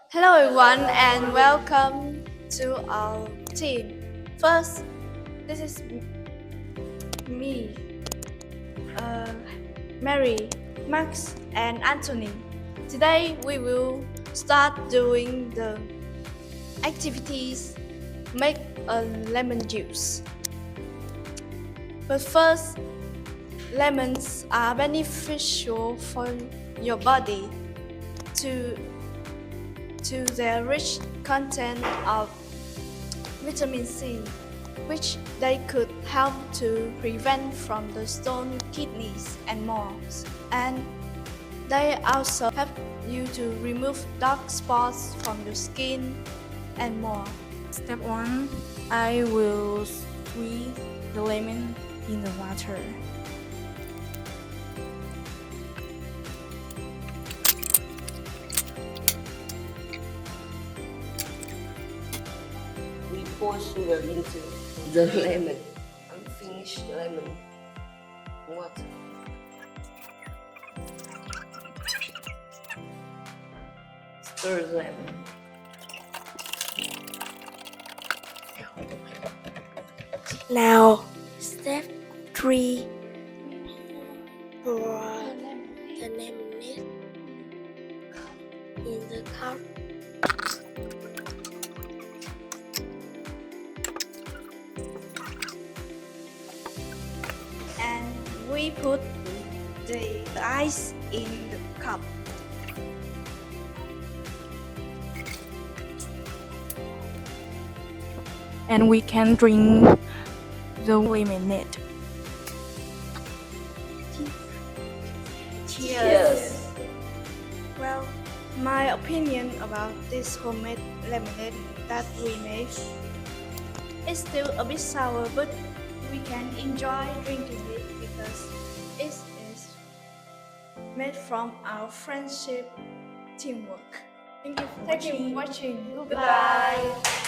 Hello everyone and welcome to our team. First, this is me, uh, Mary, Max and Anthony. Today we will start doing the activities make a lemon juice. But first, lemons are beneficial for your body to their rich content of vitamin C, which they could help to prevent from the stone kidneys and more. And they also help you to remove dark spots from your skin and more. Step 1. I will squeeze the lemon in the water. We pour sugar into the lemon, unfinished lemon water. Stir the lemon. Now, step 3. Pour the lemonade in the cup. And we put the ice in the cup. And we can drink the lemonade. Cheers! Well, my opinion about this homemade lemonade that we made is still a bit sour, but we can enjoy drinking it because it is made from our friendship teamwork. Thank you for watching. Goodbye.